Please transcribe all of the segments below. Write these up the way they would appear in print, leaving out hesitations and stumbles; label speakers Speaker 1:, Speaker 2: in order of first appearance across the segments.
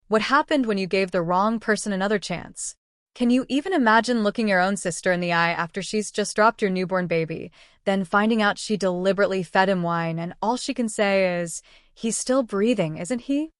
Speaker 1: What happened when you gave the wrong person another chance? Can you even imagine looking your own sister in the eye after she's just dropped your newborn baby, then finding out she deliberately fed him wine and all she can say is, "He's still breathing, isn't he?"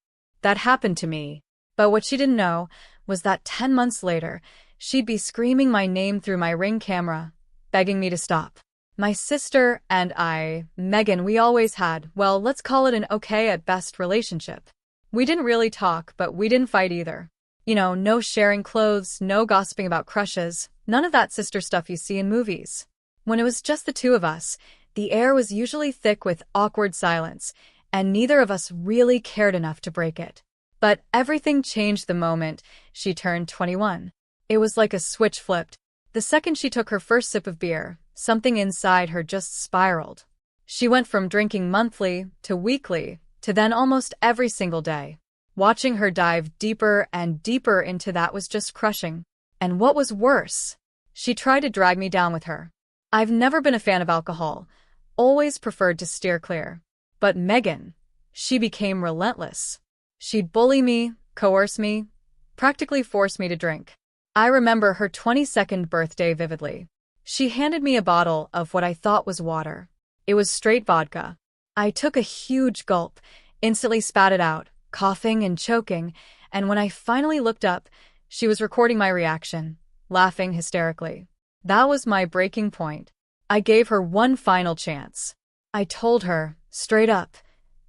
Speaker 1: That happened to me. But what she didn't know was that 10 months later, she'd be screaming my name through my Ring camera, begging me to stop. My sister and I, Megan, we always had, well, let's call it an okay at best relationship. We didn't really talk, but we didn't fight either. No sharing clothes, no gossiping about crushes, none of that sister stuff you see in movies. When it was just the two of us, the air was usually thick with awkward silence, and neither of us really cared enough to break it. But everything changed the moment she turned 21. It was like a switch flipped. The second she took her first sip of beer, something inside her just spiraled. She went from drinking monthly to weekly to then almost every single day. Watching her dive deeper and deeper into that was just crushing. And what was worse, she tried to drag me down with her. I've never been a fan of alcohol, always preferred to steer clear. But Megan, she became relentless. She'd bully me, coerce me, practically force me to drink. I remember her 22nd birthday vividly. She handed me a bottle of what I thought was water. It was straight vodka. I took a huge gulp, instantly spat it out, coughing and choking, and when I finally looked up, she was recording my reaction, laughing hysterically. That was my breaking point. I gave her one final chance. I told her, straight up,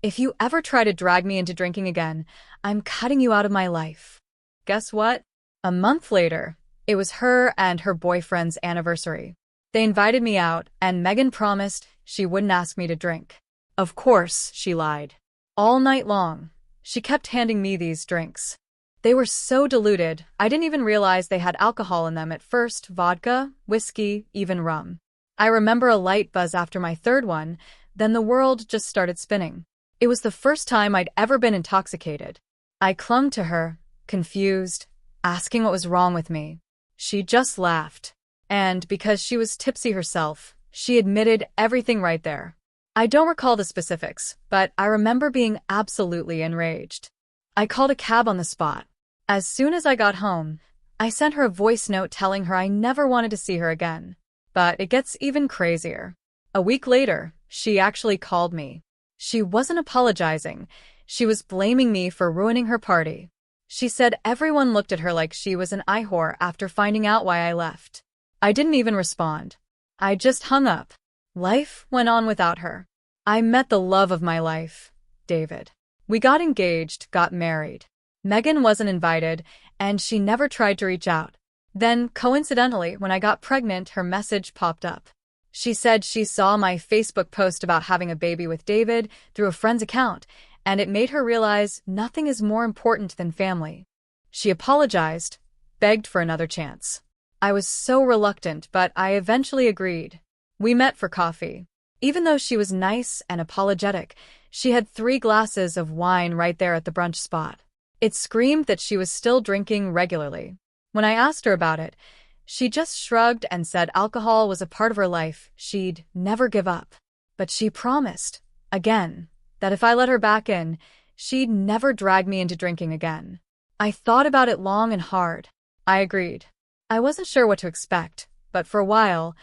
Speaker 1: if you ever try to drag me into drinking again, I'm cutting you out of my life. Guess what? A month later, it was her and her boyfriend's anniversary. They invited me out, and Megan promised she wouldn't ask me to drink. Of course, she lied. All night long, she kept handing me these drinks. They were so diluted, I didn't even realize they had alcohol in them at first: vodka, whiskey, even rum. I remember a light buzz after my third one, then the world just started spinning. It was the first time I'd ever been intoxicated. I clung to her, confused, asking what was wrong with me. She just laughed. And because she was tipsy herself, she admitted everything right there. I don't recall the specifics, but I remember being absolutely enraged. I called a cab on the spot. As soon as I got home, I sent her a voice note telling her I never wanted to see her again. But it gets even crazier. A week later, she actually called me. She wasn't apologizing. She was blaming me for ruining her party. She said everyone looked at her like she was an eye-whore after finding out why I left. I didn't even respond. I just hung up. Life went on without her. I met the love of my life, David. We got engaged, got married. Megan wasn't invited, and she never tried to reach out. Then, coincidentally, when I got pregnant, her message popped up. She said she saw my Facebook post about having a baby with David through a friend's account, and it made her realize nothing is more important than family. She apologized, begged for another chance. I was so reluctant, but I eventually agreed. We met for coffee. Even though she was nice and apologetic, she had 3 glasses of wine right there at the brunch spot. It screamed that she was still drinking regularly. When I asked her about it, she just shrugged and said alcohol was a part of her life, she'd never give up. But she promised, again, that if I let her back in, she'd never drag me into drinking again. I thought about it long and hard. I agreed. I wasn't sure what to expect, but for a while,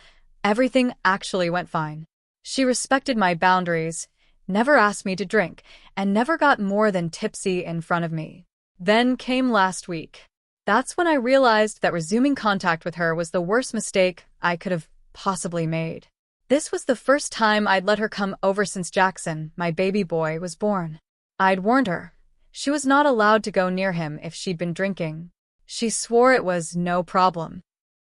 Speaker 1: everything actually went fine. She respected my boundaries, never asked me to drink, and never got more than tipsy in front of me. Then came last week. That's when I realized that resuming contact with her was the worst mistake I could have possibly made. This was the first time I'd let her come over since Jackson, my baby boy, was born. I'd warned her. She was not allowed to go near him if she'd been drinking. She swore it was no problem.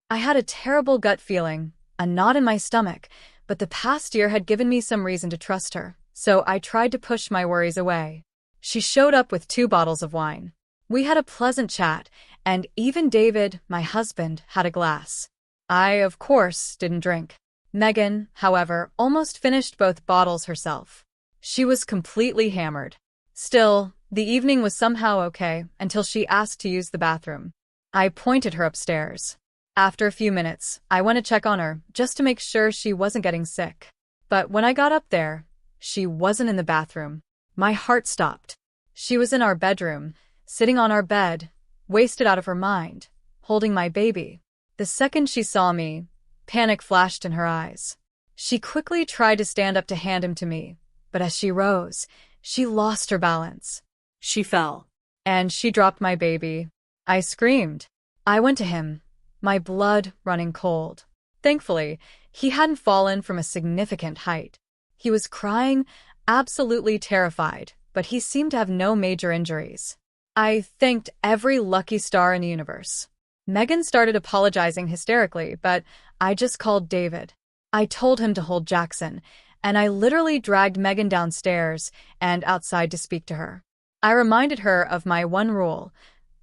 Speaker 1: I had a terrible gut feeling, a knot in my stomach, but the past year had given me some reason to trust her, so I tried to push my worries away. She showed up with 2 bottles of wine. We had a pleasant chat, and even David, my husband, had a glass. I, of course, didn't drink. Megan, however, almost finished both bottles herself. She was completely hammered. Still, the evening was somehow okay until she asked to use the bathroom. I pointed her upstairs. After a few minutes, I went to check on her just to make sure she wasn't getting sick. But when I got up there, she wasn't in the bathroom. My heart stopped. She was in our bedroom, sitting on our bed, wasted out of her mind, holding my baby. The second she saw me, panic flashed in her eyes. She quickly tried to stand up to hand him to me, but as she rose, she lost her balance.
Speaker 2: She fell.
Speaker 1: And she dropped my baby. I screamed. I went to him, my blood running cold. Thankfully, he hadn't fallen from a significant height. He was crying, absolutely terrified, but he seemed to have no major injuries. I thanked every lucky star in the universe. Megan started apologizing hysterically, but I just called David. I told him to hold Jackson, and I literally dragged Megan downstairs and outside to speak to her. I reminded her of my one rule.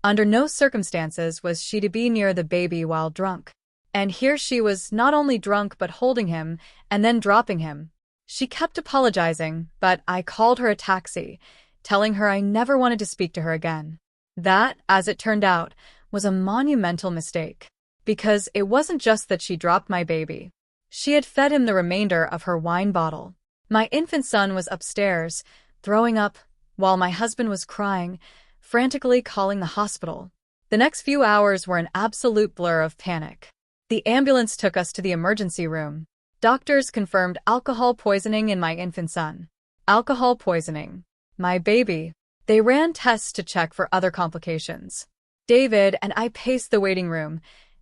Speaker 1: Under no circumstances was she to be near the baby while drunk. And here she was not only drunk but holding him and then dropping him. She kept apologizing, but I called her a taxi, telling her I never wanted to speak to her again. That, as it turned out, was a monumental mistake. Because it wasn't just that she dropped my baby. She had fed him the remainder of her wine bottle. My infant son was upstairs, throwing up, while my husband was crying, frantically calling the hospital. The next few hours were an absolute blur of panic. The ambulance took us to the emergency room. Doctors confirmed alcohol poisoning in my infant son. Alcohol poisoning. My baby. They ran tests to check for other complications. David and I paced the waiting room,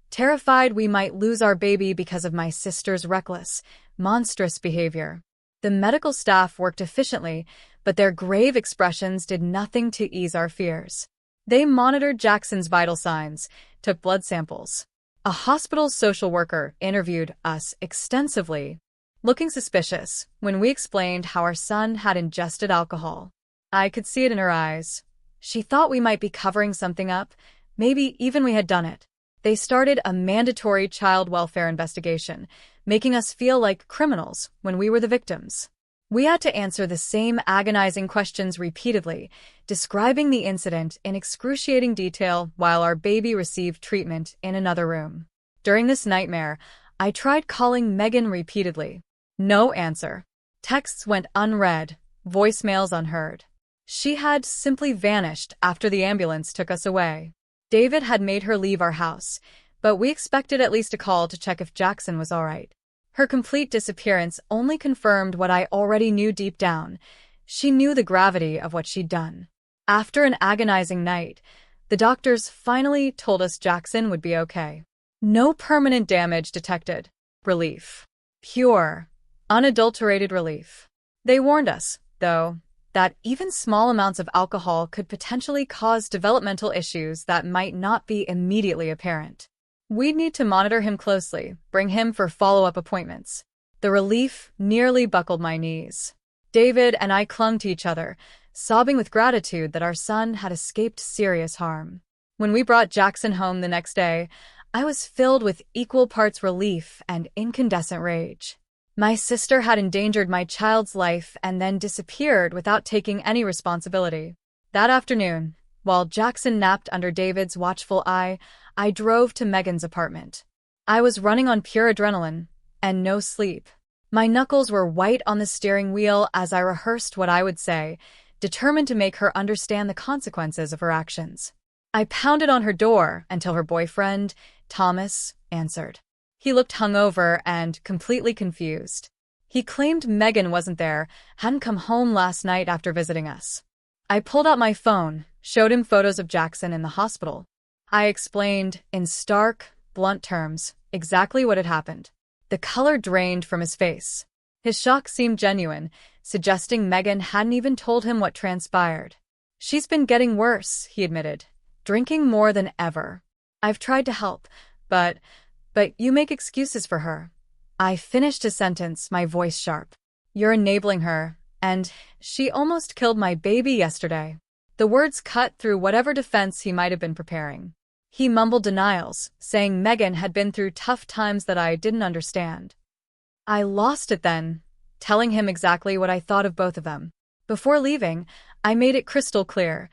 Speaker 1: terrified we might lose our baby because of my sister's reckless, monstrous behavior. The medical staff worked efficiently, but their grave expressions did nothing to ease our fears. They monitored Jackson's vital signs, took blood samples. A hospital social worker interviewed us extensively, looking suspicious when we explained how our son had ingested alcohol. I could see it in her eyes. She thought we might be covering something up, maybe even we had done it. They started a mandatory child welfare investigation, making us feel like criminals when we were the victims. We had to answer the same agonizing questions repeatedly, describing the incident in excruciating detail while our baby received treatment in another room. During this nightmare, I tried calling Megan repeatedly. No answer. Texts went unread, voicemails unheard. She had simply vanished after the ambulance took us away. David had made her leave our house, but we expected at least a call to check if Jackson was all right. Her complete disappearance only confirmed what I already knew deep down. She knew the gravity of what she'd done. After an agonizing night, the doctors finally told us Jackson would be okay. No permanent damage detected. Relief. Pure, unadulterated relief. They warned us, though, that even small amounts of alcohol could potentially cause developmental issues that might not be immediately apparent. We'd need to monitor him closely, bring him for follow-up appointments. The relief nearly buckled my knees. David and I clung to each other, sobbing with gratitude that our son had escaped serious harm. When we brought Jackson home the next day, I was filled with equal parts relief and incandescent rage. My sister had endangered my child's life and then disappeared without taking any responsibility. That afternoon, while Jackson napped under David's watchful eye, I drove to Megan's apartment. I was running on pure adrenaline and no sleep. My knuckles were white on the steering wheel as I rehearsed what I would say, determined to make her understand the consequences of her actions. I pounded on her door until her boyfriend, Thomas, answered. He looked hungover and completely confused. He claimed Megan wasn't there, hadn't come home last night after visiting us. I pulled out my phone, showed him photos of Jackson in the hospital. I explained, in stark, blunt terms, exactly what had happened. The color drained from his face. His shock seemed genuine, suggesting Megan hadn't even told him what transpired. She's been getting worse, he admitted, drinking more than ever. I've tried to help, but you make excuses for her. I finished his sentence, my voice sharp. You're enabling her, and she almost killed my baby yesterday. The words cut through whatever defense he might have been preparing. He mumbled denials, saying Megan had been through tough times that I didn't understand. I lost it then, telling him exactly what I thought of both of them. Before leaving, I made it crystal clear.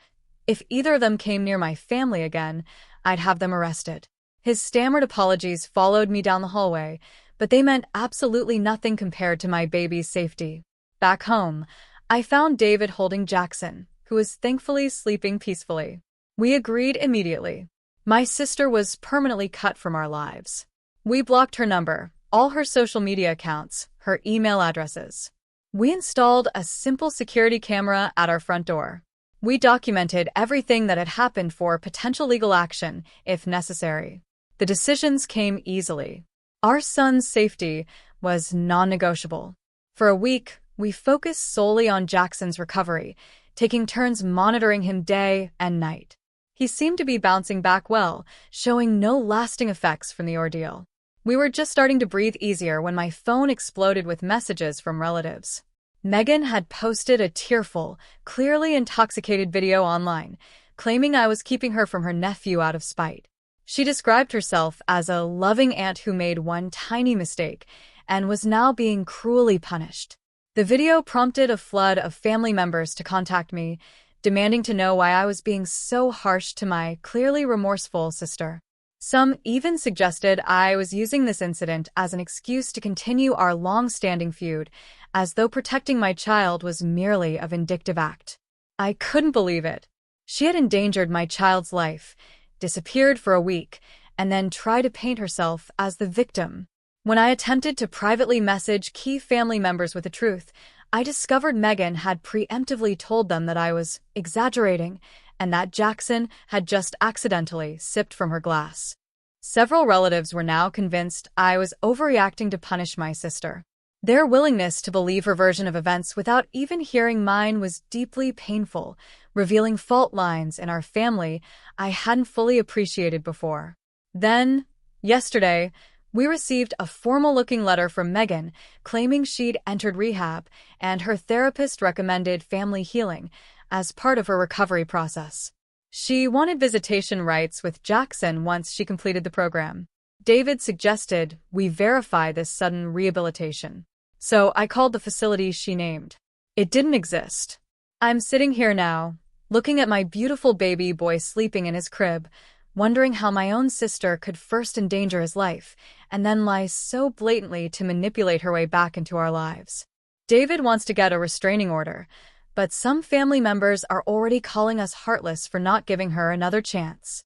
Speaker 1: If either of them came near my family again, I'd have them arrested. His stammered apologies followed me down the hallway, but they meant absolutely nothing compared to my baby's safety. Back home, I found David holding Jackson, who was thankfully sleeping peacefully. We agreed immediately. My sister was permanently cut from our lives. We blocked her number, all her social media accounts, her email addresses. We installed a simple security camera at our front door. We documented everything that had happened for potential legal action, if necessary. The decisions came easily. Our son's safety was non-negotiable. For a week, we focused solely on Jackson's recovery, taking turns monitoring him day and night. He seemed to be bouncing back well, showing no lasting effects from the ordeal. We were just starting to breathe easier when my phone exploded with messages from relatives. Megan had posted a tearful, clearly intoxicated video online, claiming I was keeping her from her nephew out of spite. She described herself as a loving aunt who made one tiny mistake and was now being cruelly punished. The video prompted a flood of family members to contact me, demanding to know why I was being so harsh to my clearly remorseful sister. Some even suggested I was using this incident as an excuse to continue our long-standing feud, as though protecting my child was merely a vindictive act. I couldn't believe it. She had endangered my child's life, disappeared for a week, and then tried to paint herself as the victim. When I attempted to privately message key family members with the truth, I discovered Megan had preemptively told them that I was exaggerating and that Jackson had just accidentally sipped from her glass. Several relatives were now convinced I was overreacting to punish my sister. Their willingness to believe her version of events without even hearing mine was deeply painful, revealing fault lines in our family I hadn't fully appreciated before. Then, yesterday, we received a formal-looking letter from Megan claiming she'd entered rehab and her therapist recommended family healing as part of her recovery process. She wanted visitation rights with Jackson once she completed the program. David suggested we verify this sudden rehabilitation. So I called the facility she named. It didn't exist. I'm sitting here now, looking at my beautiful baby boy sleeping in his crib, wondering how my own sister could first endanger his life and then lie so blatantly to manipulate her way back into our lives. David wants to get a restraining order, but some family members are already calling us heartless for not giving her another chance.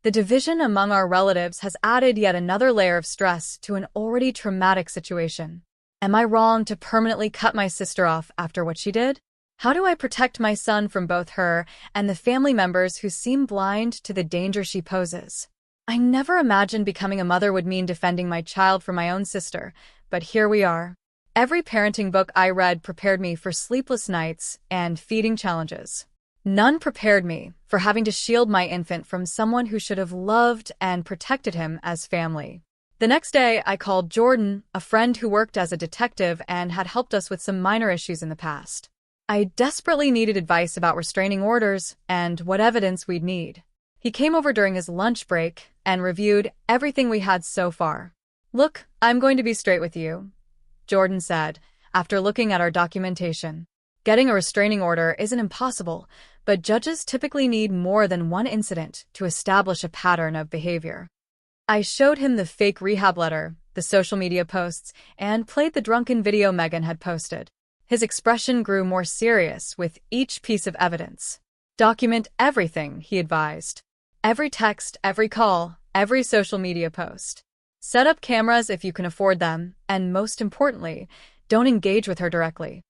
Speaker 1: The division among our relatives has added yet another layer of stress to an already traumatic situation. Am I wrong to permanently cut my sister off after what she did? How do I protect my son from both her and the family members who seem blind to the danger she poses? I never imagined becoming a mother would mean defending my child from my own sister, but here we are. Every parenting book I read prepared me for sleepless nights and feeding challenges. None prepared me for having to shield my infant from someone who should have loved and protected him as family. The next day, I called Jordan, a friend who worked as a detective and had helped us with some minor issues in the past. I desperately needed advice about restraining orders and what evidence we'd need. He came over during his lunch break and reviewed everything we had so far. "Look, I'm going to be straight with you," Jordan said, after looking at our documentation. "Getting a restraining order isn't impossible, but judges typically need more than one incident to establish a pattern of behavior." I showed him the fake rehab letter, the social media posts, and played the drunken video Megan had posted. His expression grew more serious with each piece of evidence. "Document everything," he advised. "Every text, every call, every social media post. Set up cameras if you can afford them, and most importantly, don't engage with her directly."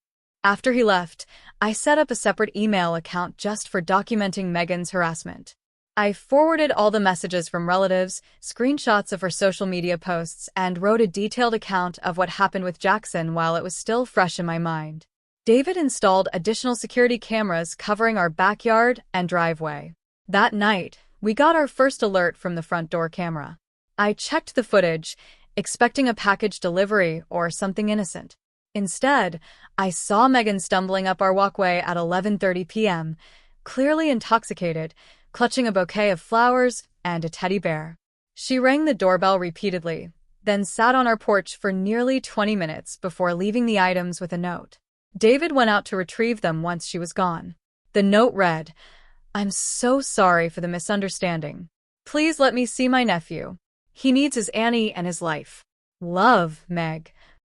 Speaker 1: After he left, I set up a separate email account just for documenting Megan's harassment. I forwarded all the messages from relatives, screenshots of her social media posts, and wrote a detailed account of what happened with Jackson while it was still fresh in my mind. David installed additional security cameras covering our backyard and driveway. That night, we got our first alert from the front door camera. I checked the footage, expecting a package delivery or something innocent. Instead, I saw Megan stumbling up our walkway at 11:30 p.m., clearly intoxicated, clutching a bouquet of flowers and a teddy bear. She rang the doorbell repeatedly, then sat on our porch for nearly 20 minutes before leaving the items with a note. David went out to retrieve them once she was gone. The note read, "I'm so sorry for the misunderstanding. Please let me see my nephew. He needs his Annie and his life. Love, Meg."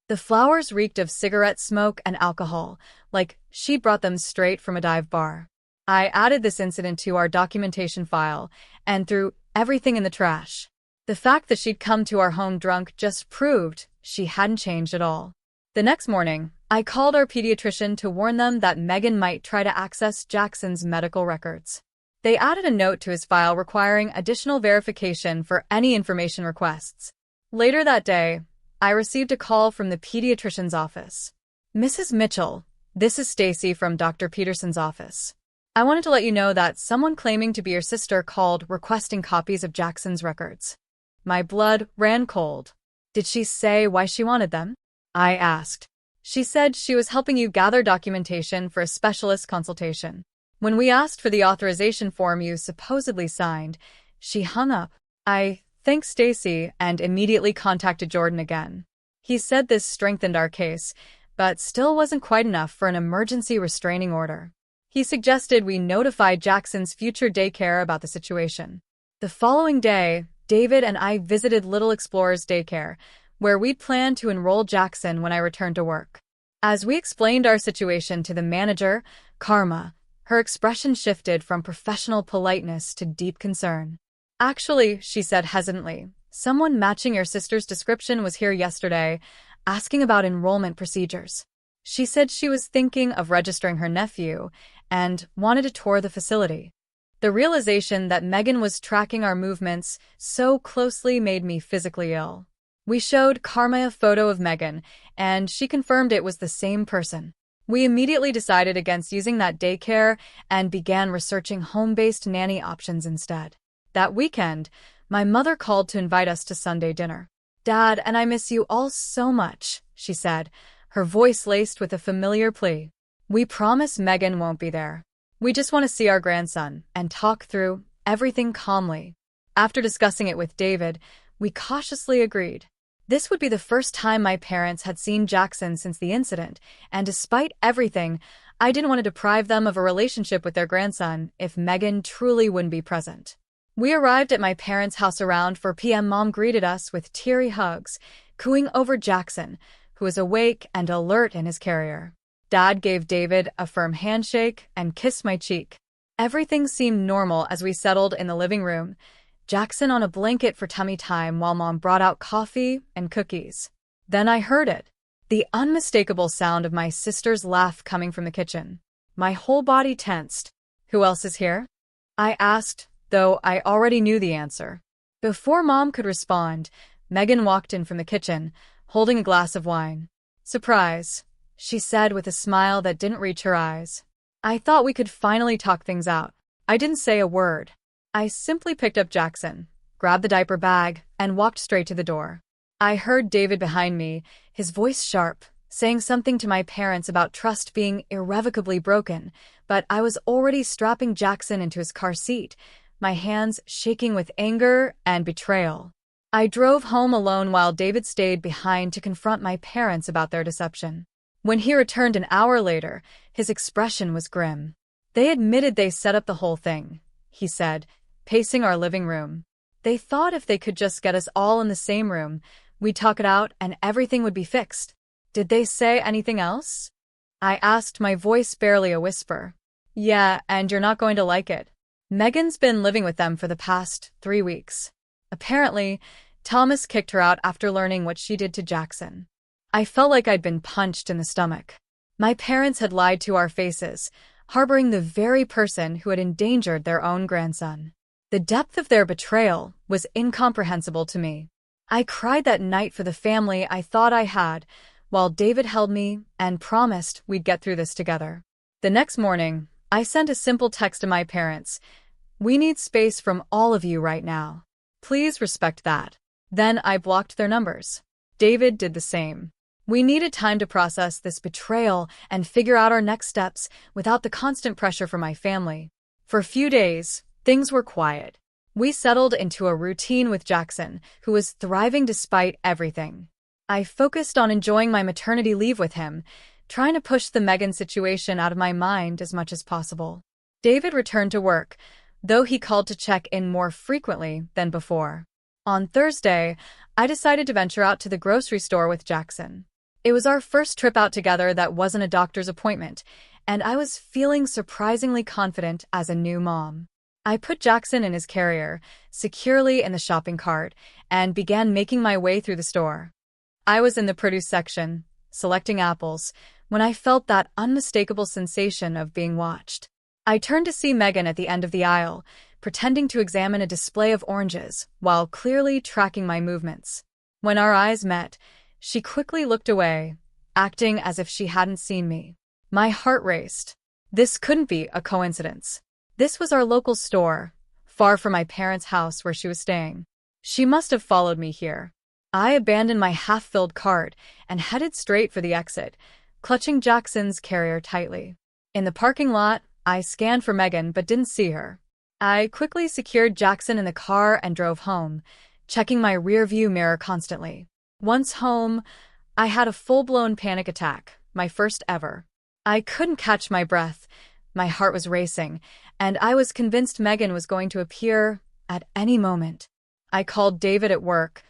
Speaker 1: The flowers reeked of cigarette smoke and alcohol, like she'd brought them straight from a dive bar. I added this incident to our documentation file and threw everything in the trash. The fact that she'd come to our home drunk just proved she hadn't changed at all. The next morning, I called our pediatrician to warn them that Megan might try to access Jackson's medical records. They added a note to his file requiring additional verification for any information requests. Later that day, I received a call from the pediatrician's office. "Mrs. Mitchell, this is Stacy from Dr. Peterson's office. I wanted to let you know that someone claiming to be your sister called requesting copies of Jackson's records." My blood ran cold. "Did she say why she wanted them?" I asked. "She said she was helping you gather documentation for a specialist consultation. When we asked for the authorization form you supposedly signed, she hung up." I thanked Stacy and immediately contacted Jordan again. He said this strengthened our case, but still wasn't quite enough for an emergency restraining order. He suggested we notify Jackson's future daycare about the situation. The following day, David and I visited Little Explorers Daycare, where we'd planned to enroll Jackson when I returned to work. As we explained our situation to the manager, Karma, her expression shifted from professional politeness to deep concern. "Actually," she said hesitantly, "someone matching your sister's description was here yesterday, asking about enrollment procedures." She said she was thinking of registering her nephew and wanted to tour the facility. The realization that Megan was tracking our movements so closely made me physically ill. We showed Karma a photo of Megan, and she confirmed it was the same person. We immediately decided against using that daycare and began researching home-based nanny options instead. That weekend, my mother called to invite us to Sunday dinner. "Dad and I miss you all so much," she said, her voice laced with a familiar plea. "We promise Megan won't be there. We just want to see our grandson and talk through everything calmly." After discussing it with David, we cautiously agreed. This would be the first time my parents had seen Jackson since the incident, and despite everything, I didn't want to deprive them of a relationship with their grandson if Megan truly wouldn't be present. We arrived at my parents' house around 4 p.m. Mom greeted us with teary hugs, cooing over Jackson, who was awake and alert in his carrier. Dad gave David a firm handshake and kissed my cheek. Everything seemed normal as we settled in the living room, Jackson on a blanket for tummy time while Mom brought out coffee and cookies. Then I heard it, the unmistakable sound of my sister's laugh coming from the kitchen. My whole body tensed. "Who else is here?" I asked, though I already knew the answer. Before Mom could respond, Megan walked in from the kitchen, holding a glass of wine. "Surprise," she said with a smile that didn't reach her eyes. I thought we could finally talk things out. I didn't say a word. I simply picked up Jackson, grabbed the diaper bag, and walked straight to the door. I heard David behind me, his voice sharp, saying something to my parents about trust being irrevocably broken, but I was already strapping Jackson into his car seat, my hands shaking with anger and betrayal. I drove home alone while David stayed behind to confront my parents about their deception. When he returned an hour later, his expression was grim. "They admitted they set up the whole thing," he said, pacing our living room. "They thought if they could just get us all in the same room, we'd talk it out and everything would be fixed." "Did they say anything else?" I asked, my voice barely a whisper. "Yeah, and you're not going to like it. Megan's been living with them for the past 3 weeks. Apparently, Thomas kicked her out after learning what she did to Jackson." I felt like I'd been punched in the stomach. My parents had lied to our faces, harboring the very person who had endangered their own grandson. The depth of their betrayal was incomprehensible to me. I cried that night for the family I thought I had, while David held me and promised we'd get through this together. The next morning, I sent a simple text to my parents. "We need space from all of you right now. Please respect that." Then I blocked their numbers. David did the same. We needed time to process this betrayal and figure out our next steps without the constant pressure from my family. For a few days, things were quiet. We settled into a routine with Jackson, who was thriving despite everything. I focused on enjoying my maternity leave with him, trying to push the Megan situation out of my mind as much as possible. David returned to work, though he called to check in more frequently than before. On Thursday, I decided to venture out to the grocery store with Jackson. It was our first trip out together that wasn't a doctor's appointment, and I was feeling surprisingly confident as a new mom. I put Jackson in his carrier, securely in the shopping cart, and began making my way through the store. I was in the produce section, selecting apples, when I felt that unmistakable sensation of being watched. I turned to see Megan at the end of the aisle, pretending to examine a display of oranges, while clearly tracking my movements. When our eyes met, she quickly looked away, acting as if she hadn't seen me. My heart raced. This couldn't be a coincidence. This was our local store, far from my parents' house where she was staying. She must have followed me here. I abandoned my half-filled cart and headed straight for the exit, clutching Jackson's carrier tightly. In the parking lot, I scanned for Megan but didn't see her. I quickly secured Jackson in the car and drove home, checking my rear-view mirror constantly. Once home, I had a full-blown panic attack, my first ever. I couldn't catch my breath, my heart was racing, and I was convinced Megan was going to appear at any moment. I called David at work,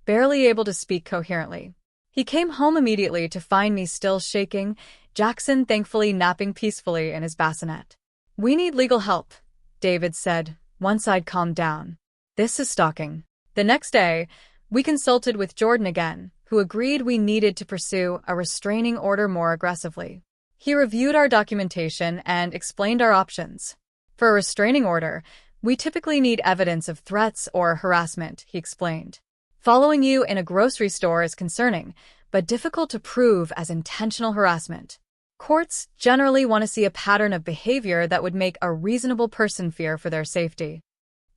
Speaker 1: barely able to speak coherently. He came home immediately to find me still shaking, Jackson thankfully napping peacefully in his bassinet. "We need legal help," David said, once I'd calmed down. "This is stalking." The next day, we consulted with Jordan again, who agreed we needed to pursue a restraining order more aggressively. He reviewed our documentation and explained our options. For a restraining order, we typically need evidence of threats or harassment, he explained. Following you in a grocery store is concerning, but difficult to prove as intentional harassment. Courts generally want to see a pattern of behavior that would make a reasonable person fear for their safety.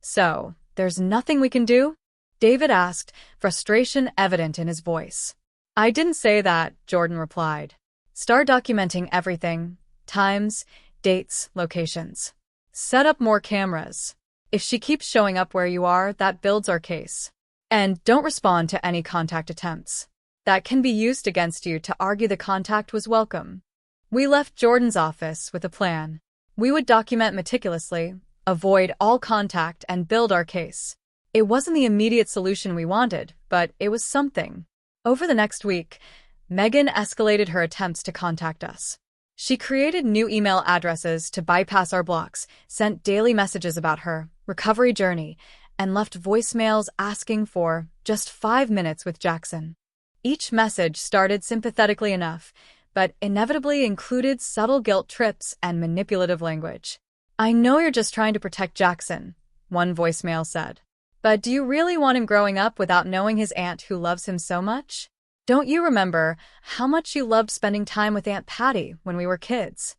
Speaker 1: "So, there's nothing we can do?" David asked, frustration evident in his voice. "I didn't say that," Jordan replied. "Start documenting everything: times, dates, locations. Set up more cameras. If she keeps showing up where you are, that builds our case. And don't respond to any contact attempts. That can be used against you to argue the contact was welcome." We left Jordan's office with a plan. We would document meticulously, avoid all contact, and build our case. It wasn't the immediate solution we wanted, but it was something. Over the next week, Megan escalated her attempts to contact us. She created new email addresses to bypass our blocks, sent daily messages about her recovery journey, and left voicemails asking for just 5 minutes with Jackson. Each message started sympathetically enough, but inevitably included subtle guilt trips and manipulative language. "I know you're just trying to protect Jackson," one voicemail said. "But do you really want him growing up without knowing his aunt who loves him so much? Don't you remember how much you loved spending time with Aunt Patty when we were kids?"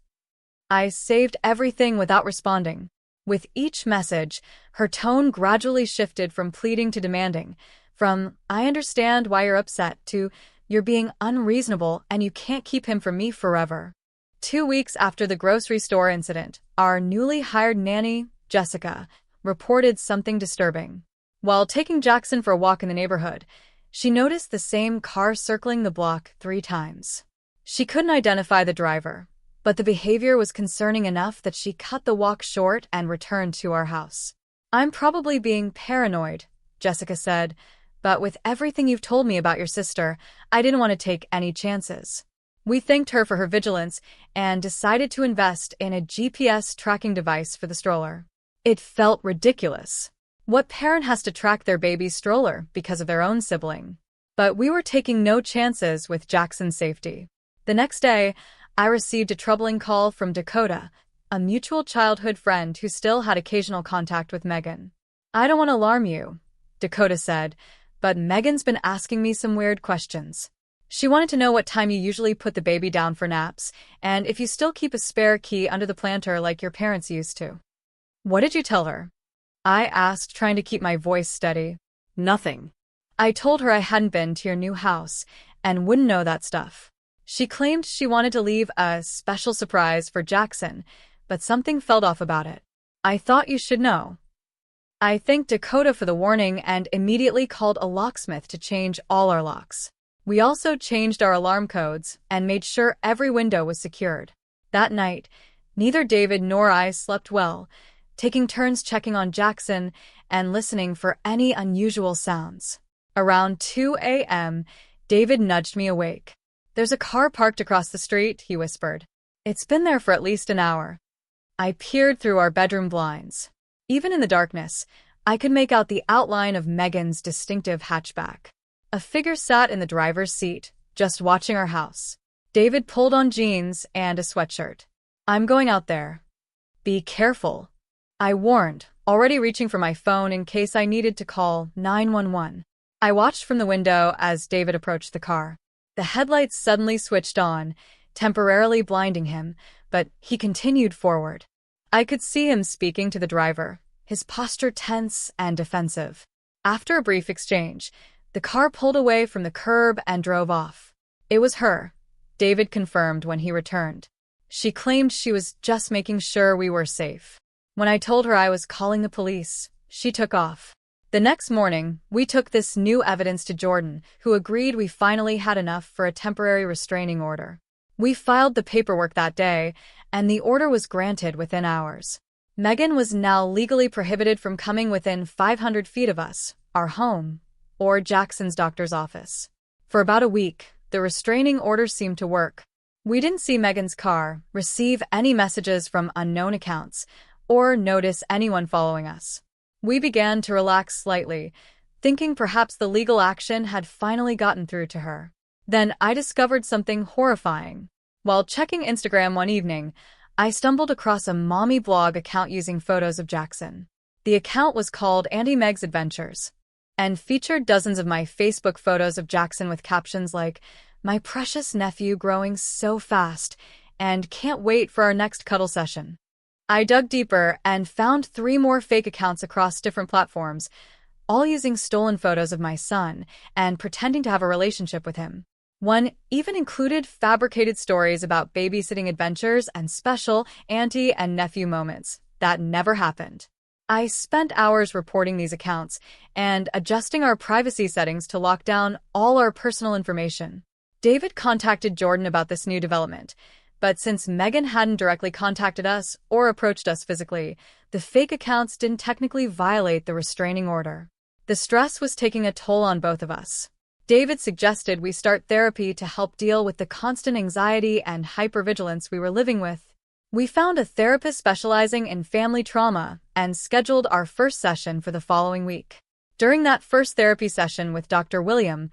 Speaker 1: I saved everything without responding. With each message, her tone gradually shifted from pleading to demanding, from "I understand why you're upset" to "You're being unreasonable and you can't keep him from me forever." 2 weeks after the grocery store incident, our newly hired nanny, Jessica, reported something disturbing. While taking Jackson for a walk in the neighborhood, she noticed the same car circling the block 3 times. She couldn't identify the driver, but the behavior was concerning enough that she cut the walk short and returned to our house. "I'm probably being paranoid," Jessica said, "but with everything you've told me about your sister, I didn't want to take any chances." We thanked her for her vigilance and decided to invest in a GPS tracking device for the stroller. It felt ridiculous. What parent has to track their baby's stroller because of their own sibling? But we were taking no chances with Jackson's safety. The next day, I received a troubling call from Dakota, a mutual childhood friend who still had occasional contact with Megan. "I don't want to alarm you," Dakota said, "but Megan's been asking me some weird questions. She wanted to know what time you usually put the baby down for naps, and if you still keep a spare key under the planter like your parents used to." "What did you tell her?" I asked, trying to keep my voice steady. "Nothing. I told her I hadn't been to your new house and wouldn't know that stuff. She claimed she wanted to leave a special surprise for Jackson, but something felt off about it. I thought you should know." I thanked Dakota for the warning and immediately called a locksmith to change all our locks. We also changed our alarm codes and made sure every window was secured. That night, neither David nor I slept well, taking turns checking on Jackson and listening for any unusual sounds. Around 2 a.m., David nudged me awake. "There's a car parked across the street," he whispered. It's been there for at least an hour. I peered through our bedroom blinds. Even in the darkness, I could make out the outline of Megan's distinctive hatchback. A figure sat in the driver's seat, just watching our house. David pulled on jeans and a sweatshirt. I'm going out there. Be careful, I warned, already reaching for my phone in case I needed to call 911. I watched from the window as David approached the car. The headlights suddenly switched on, temporarily blinding him, but he continued forward. I could see him speaking to the driver, his posture tense and defensive. After a brief exchange, the car pulled away from the curb and drove off. It was her, David confirmed when he returned. She claimed she was just making sure we were safe. When I told her I was calling the police, she took off. The next morning, we took this new evidence to Jordan, who agreed we finally had enough for a temporary restraining order. We filed the paperwork that day, and the order was granted within hours. Megan was now legally prohibited from coming within 500 feet of us, our home, or Jackson's doctor's office. For about a week, the restraining order seemed to work. We didn't see Megan's car, receive any messages from unknown accounts, or notice anyone following us. We began to relax slightly, thinking perhaps the legal action had finally gotten through to her. Then I discovered something horrifying. While checking Instagram one evening, I stumbled across a mommy blog account using photos of Jackson. The account was called Auntie Meg's Adventures, and featured dozens of my Facebook photos of Jackson with captions like, "My precious nephew growing so fast," and "Can't wait for our next cuddle session." I dug deeper and found 3 more fake accounts across different platforms, all using stolen photos of my son and pretending to have a relationship with him. One even included fabricated stories about babysitting adventures and special auntie and nephew moments that never happened. I spent hours reporting these accounts and adjusting our privacy settings to lock down all our personal information. David contacted Jordan about this new development, but since Megan hadn't directly contacted us or approached us physically, the fake accounts didn't technically violate the restraining order. The stress was taking a toll on both of us. David suggested we start therapy to help deal with the constant anxiety and hypervigilance we were living with. We found a therapist specializing in family trauma and scheduled our first session for the following week. During that first therapy session with Dr. William,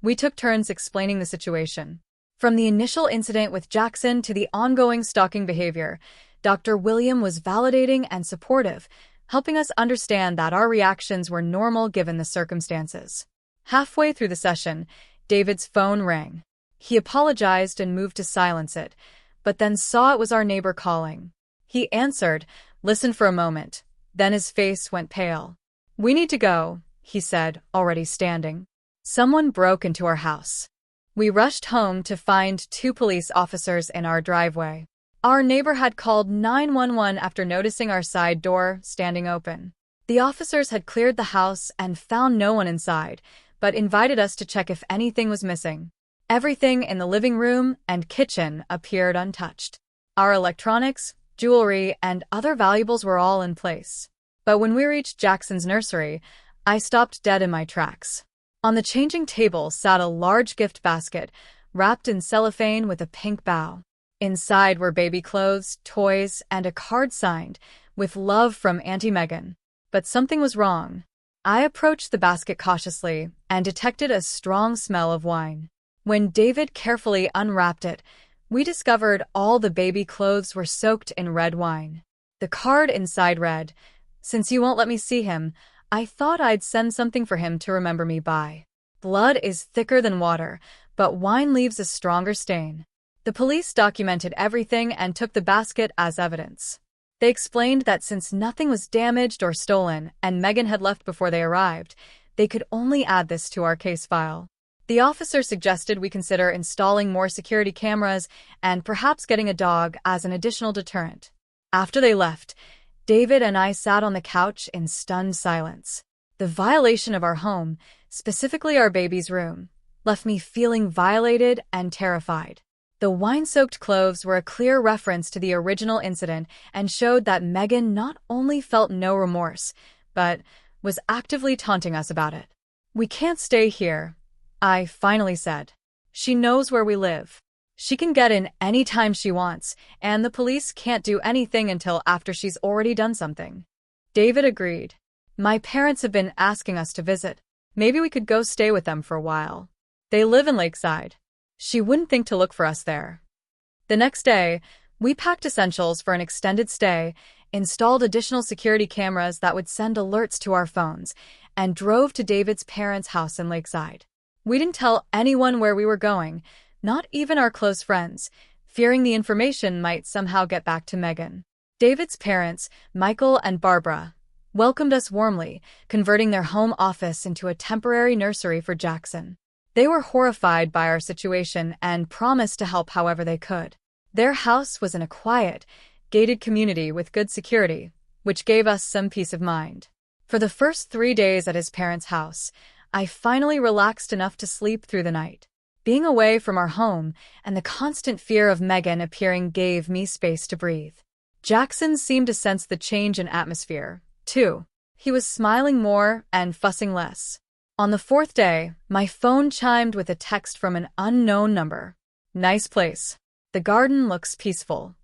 Speaker 1: we took turns explaining the situation. From the initial incident with Jackson to the ongoing stalking behavior, Dr. William was validating and supportive, helping us understand that our reactions were normal given the circumstances. Halfway through the session, David's phone rang. He apologized and moved to silence it, but then saw it was our neighbor calling. He answered, listened for a moment, then his face went pale. "We need to go," he said, already standing. "Someone broke into our house." We rushed home to find 2 police officers in our driveway. Our neighbor had called 911 after noticing our side door standing open. The officers had cleared the house and found no one inside, but invited us to check if anything was missing. Everything in the living room and kitchen appeared untouched. Our electronics, jewelry, and other valuables were all in place. But when we reached Jackson's nursery, I stopped dead in my tracks. On the changing table sat a large gift basket, wrapped in cellophane with a pink bow. Inside were baby clothes, toys, and a card signed, "With love from Auntie Megan." But something was wrong. I approached the basket cautiously and detected a strong smell of wine. When David carefully unwrapped it, we discovered all the baby clothes were soaked in red wine. The card inside read, "Since you won't let me see him, I thought I'd send something for him to remember me by. Blood is thicker than water, but wine leaves a stronger stain." The police documented everything and took the basket as evidence. They explained that since nothing was damaged or stolen and Megan had left before they arrived, they could only add this to our case file. The officer suggested we consider installing more security cameras and perhaps getting a dog as an additional deterrent. After they left, David and I sat on the couch in stunned silence. The violation of our home, specifically our baby's room, left me feeling violated and terrified. The wine-soaked clothes were a clear reference to the original incident and showed that Megan not only felt no remorse, but was actively taunting us about it. "We can't stay here," I finally said. "She knows where we live." She can get in any time she wants, and the police can't do anything until after she's already done something. David agreed. My parents have been asking us to visit. Maybe we could go stay with them for a while. They live in Lakeside. She wouldn't think to look for us there. The next day, we packed essentials for an extended stay, installed additional security cameras that would send alerts to our phones, and drove to David's parents' house in Lakeside. We didn't tell anyone where we were going, not even our close friends, fearing the information might somehow get back to Megan. David's parents, Michael and Barbara, welcomed us warmly, converting their home office into a temporary nursery for Jackson. They were horrified by our situation and promised to help however they could. Their house was in a quiet, gated community with good security, which gave us some peace of mind. For the first 3 days at his parents' house, I finally relaxed enough to sleep through the night. Being away from our home and the constant fear of Megan appearing gave me space to breathe. Jackson seemed to sense the change in atmosphere, too. He was smiling more and fussing less. On the 4th day, my phone chimed with a text from an unknown number. "Nice place. The garden looks peaceful."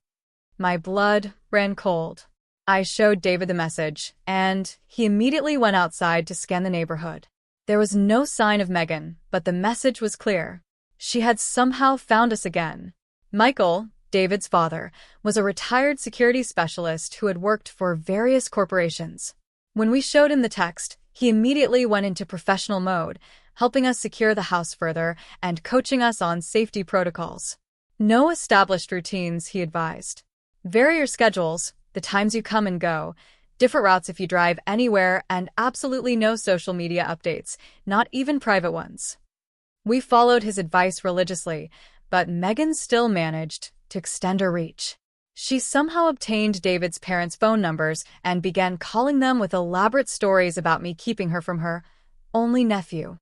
Speaker 1: My blood ran cold. I showed David the message, and he immediately went outside to scan the neighborhood. There was no sign of Megan, but the message was clear. She had somehow found us again. Michael, David's father, was a retired security specialist who had worked for various corporations. When we showed him the text, he immediately went into professional mode, helping us secure the house further and coaching us on safety protocols. No established routines, he advised. Vary your schedules, the times you come and go, different routes if you drive anywhere, and absolutely no social media updates, not even private ones. We followed his advice religiously, but Megan still managed to extend her reach. She somehow obtained David's parents' phone numbers and began calling them with elaborate stories about me keeping her from her only nephew.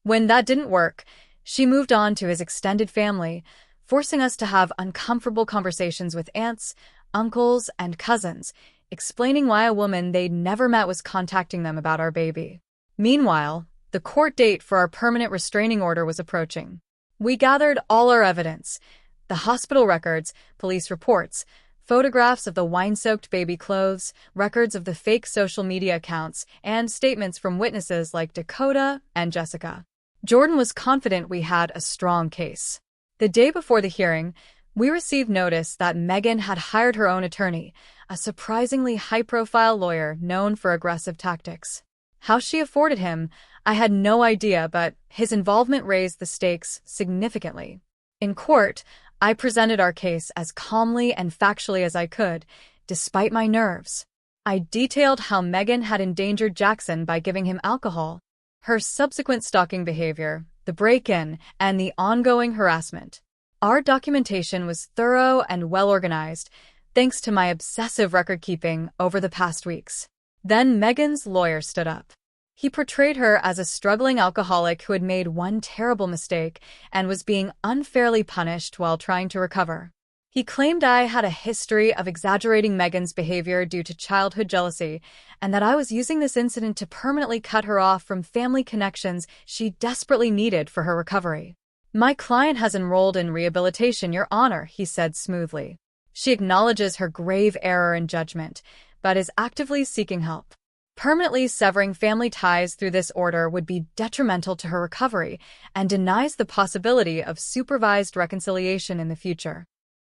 Speaker 1: When that didn't work, she moved on to his extended family, forcing us to have uncomfortable conversations with aunts, uncles, and cousins, explaining why a woman they'd never met was contacting them about our baby. Meanwhile, the court date for our permanent restraining order was approaching. We gathered all our evidence: the hospital records, police reports, photographs of the wine-soaked baby clothes, records of the fake social media accounts, and statements from witnesses like Dakota and Jessica. Jordan was confident we had a strong case. The day before the hearing, we received notice that Megan had hired her own attorney, a surprisingly high-profile lawyer known for aggressive tactics. How she afforded him, I had no idea, but his involvement raised the stakes significantly. In court, I presented our case as calmly and factually as I could, despite my nerves. I detailed how Megan had endangered Jackson by giving him alcohol, her subsequent stalking behavior, the break-in, and the ongoing harassment. Our documentation was thorough and well-organized, thanks to my obsessive record-keeping over the past weeks. Then Megan's lawyer stood up. He portrayed her as a struggling alcoholic who had made one terrible mistake and was being unfairly punished while trying to recover. He claimed I had a history of exaggerating Megan's behavior due to childhood jealousy, and that I was using this incident to permanently cut her off from family connections she desperately needed for her recovery. "My client has enrolled in rehabilitation, Your Honor," he said smoothly. "She acknowledges her grave error in judgment, but is actively seeking help. Permanently severing family ties through this order would be detrimental to her recovery and denies the possibility of supervised reconciliation in the future."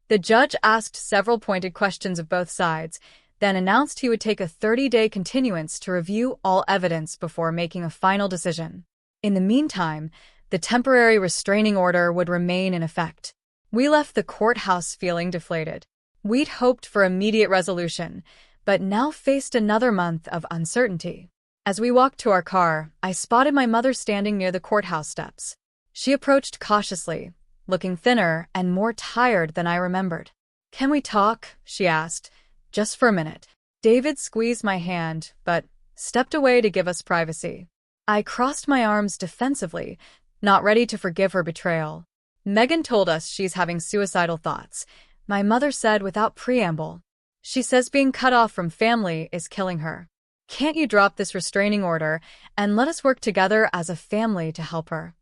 Speaker 1: The judge asked several pointed questions of both sides, then announced he would take a 30-day continuance to review all evidence before making a final decision. In the meantime, the temporary restraining order would remain in effect. We left the courthouse feeling deflated. We'd hoped for immediate resolution, but now faced another month of uncertainty. As we walked to our car, I spotted my mother standing near the courthouse steps. She approached cautiously, looking thinner and more tired than I remembered. "Can we talk?" she asked. "Just for a minute." David squeezed my hand, but stepped away to give us privacy. I crossed my arms defensively, not ready to forgive her betrayal. "Megan told us she's having suicidal thoughts," my mother said without preamble. "She says being cut off from family is killing her. Can't you drop this restraining order and let us work together as a family to help her?"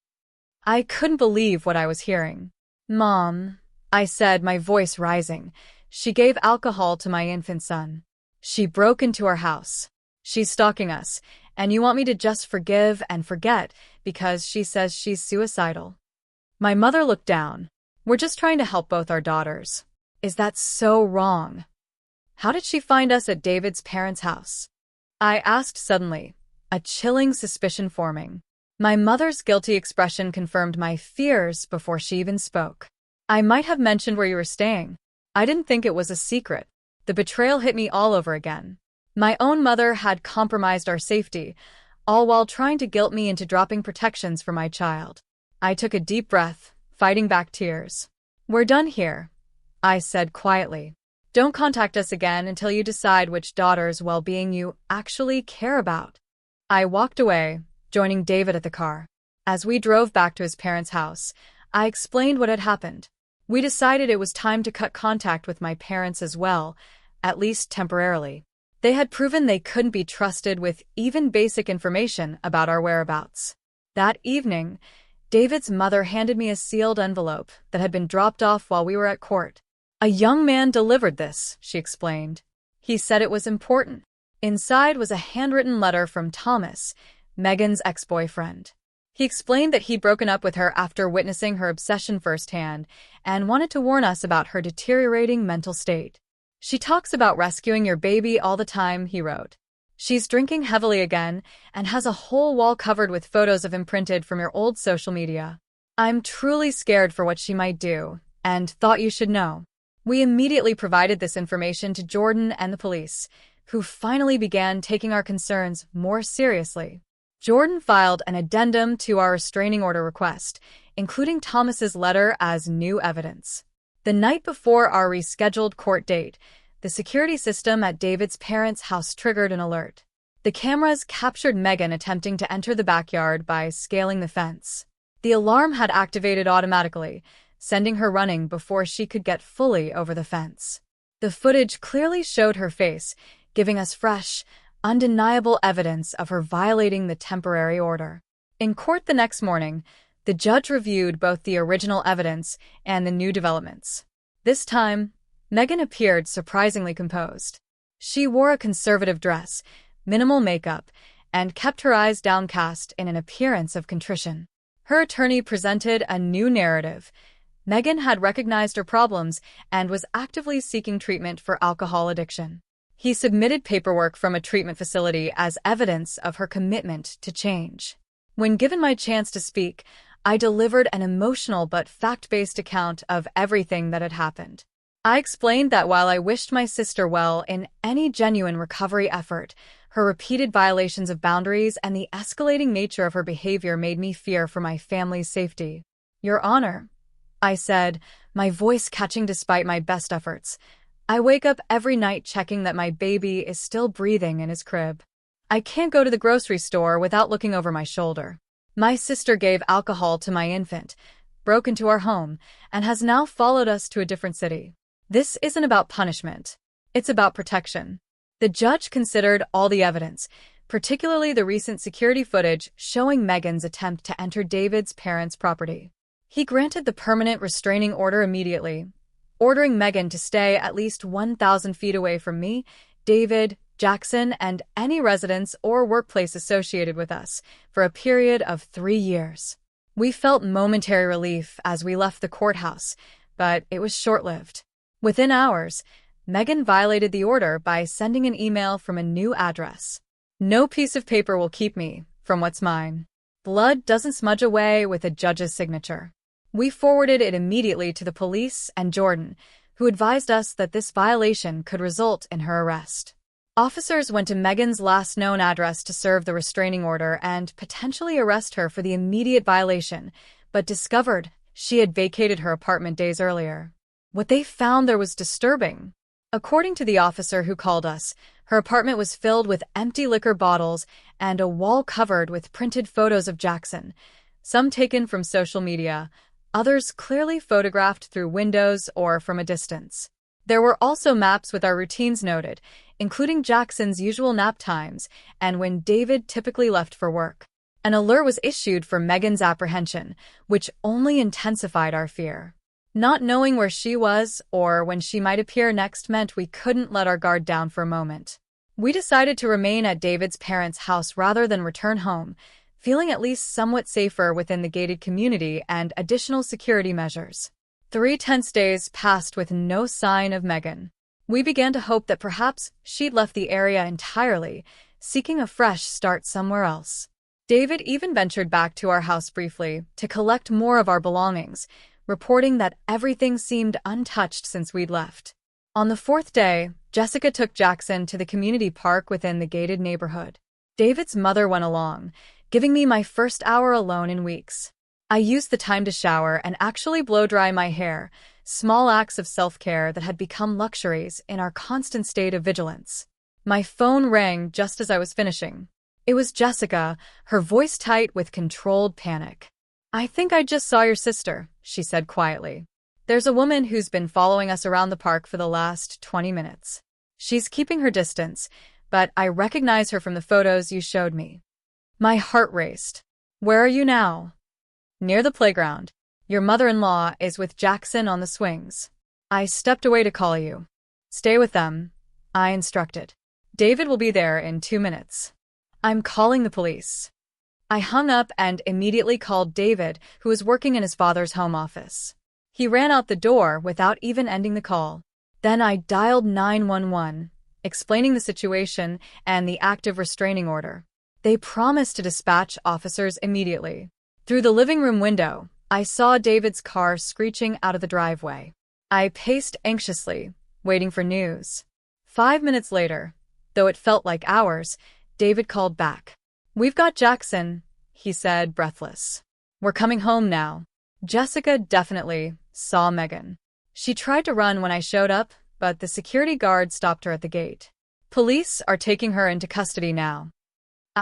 Speaker 1: I couldn't believe what I was hearing. "Mom, I said, my voice rising. She gave alcohol to my infant son. She broke into our house. She's stalking us, and you want me to just forgive and forget because she says she's suicidal. My mother looked down. We're just trying to help both our daughters. Is that so wrong? How did she find us at David's parents' house? I asked suddenly, a chilling suspicion forming. My mother's guilty expression confirmed my fears before she even spoke. I might have mentioned where you were staying. I didn't think it was a secret. The betrayal hit me all over again. My own mother had compromised our safety, all while trying to guilt me into dropping protections for my child. I took a deep breath, fighting back tears. We're done here, I said quietly. Don't contact us again until you decide which daughter's well-being you actually care about. I walked away, joining David at the car. As we drove back to his parents' house, I explained what had happened. We decided it was time to cut contact with my parents as well, at least temporarily. They had proven they couldn't be trusted with even basic information about our whereabouts. That evening, David's mother handed me a sealed envelope that had been dropped off while we were at court. A young man delivered this, she explained. He said it was important. Inside was a handwritten letter from Thomas, Megan's ex-boyfriend. He explained that he'd broken up with her after witnessing her obsession firsthand and wanted to warn us about her deteriorating mental state. She talks about rescuing your baby all the time, he wrote. She's drinking heavily again and has a whole wall covered with photos of him printed from your old social media. I'm truly scared for what she might do and thought you should know. We immediately provided this information to Jordan and the police, who finally began taking our concerns more seriously. Jordan filed an addendum to our restraining order request, including Thomas's letter as new evidence. The night before our rescheduled court date, the security system at David's parents' house triggered an alert. The cameras captured Megan attempting to enter the backyard by scaling the fence. The alarm had activated automatically, sending her running before she could get fully over the fence. The footage clearly showed her face, giving us fresh, undeniable evidence of her violating the temporary order. In court the next morning, the judge reviewed both the original evidence and the new developments. This time, Megan appeared surprisingly composed. She wore a conservative dress, minimal makeup, and kept her eyes downcast in an appearance of contrition. Her attorney presented a new narrative. Megan had recognized her problems and was actively seeking treatment for alcohol addiction. He submitted paperwork from a treatment facility as evidence of her commitment to change. When given my chance to speak, I delivered an emotional but fact-based account of everything that had happened. I explained that while I wished my sister well in any genuine recovery effort, her repeated violations of boundaries and the escalating nature of her behavior made me fear for my family's safety. Your Honor, I said, my voice catching despite my best efforts. I wake up every night checking that my baby is still breathing in his crib. I can't go to the grocery store without looking over my shoulder. My sister gave alcohol to my infant, broke into our home, and has now followed us to a different city. This isn't about punishment. It's about protection. The judge considered all the evidence, particularly the recent security footage showing Megan's attempt to enter David's parents' property. He granted the permanent restraining order immediately, ordering Megan to stay at least 1,000 feet away from me, David, Jackson, and any residence or workplace associated with us for a period of 3 years. We felt momentary relief as we left the courthouse, but it was short-lived. Within hours, Megan violated the order by sending an email from a new address. No piece of paper will keep me from what's mine. Blood doesn't smudge away with a judge's signature. We forwarded it immediately to the police and Jordan, who advised us that this violation could result in her arrest. Officers went to Megan's last known address to serve the restraining order and potentially arrest her for the immediate violation, but discovered she had vacated her apartment days earlier. What they found there was disturbing. According to the officer who called us, her apartment was filled with empty liquor bottles and a wall covered with printed photos of Jackson, some taken from social media, others clearly photographed through windows or from a distance. There were also maps with our routines noted, including Jackson's usual nap times and when David typically left for work. An alert was issued for Megan's apprehension, which only intensified our fear. Not knowing where she was or when she might appear next meant we couldn't let our guard down for a moment. We decided to remain at David's parents' house rather than return home, feeling at least somewhat safer within the gated community and additional security measures. 3 tense days passed with no sign of Megan. We began to hope that perhaps she'd left the area entirely, seeking a fresh start somewhere else. David even ventured back to our house briefly to collect more of our belongings, reporting that everything seemed untouched since we'd left. On the 4th day, Jessica took Jackson to the community park within the gated neighborhood. David's mother went along, giving me my first hour alone in weeks. I used the time to shower and actually blow-dry my hair, small acts of self-care that had become luxuries in our constant state of vigilance. My phone rang just as I was finishing. It was Jessica, her voice tight with controlled panic. "I think I just saw your sister," she said quietly. "There's a woman who's been following us around the park for the last 20 minutes. She's keeping her distance, but I recognize her from the photos you showed me." My heart raced. "Where are you now?" "Near the playground. Your mother-in-law is with Jackson on the swings. I stepped away to call you." "Stay with them," I instructed. "David will be there in 2 minutes." "I'm calling the police." I hung up and immediately called David, who was working in his father's home office. He ran out the door without even ending the call. Then I dialed 911, explaining the situation and the active restraining order. They promised to dispatch officers immediately. Through the living room window, I saw David's car screeching out of the driveway. I paced anxiously, waiting for news. 5 minutes later, though it felt like hours, David called back. "We've got Jackson," he said, breathless. "We're coming home now." Jessica definitely saw Megan. She tried to run when I showed up, but the security guard stopped her at the gate. "Police are taking her into custody now."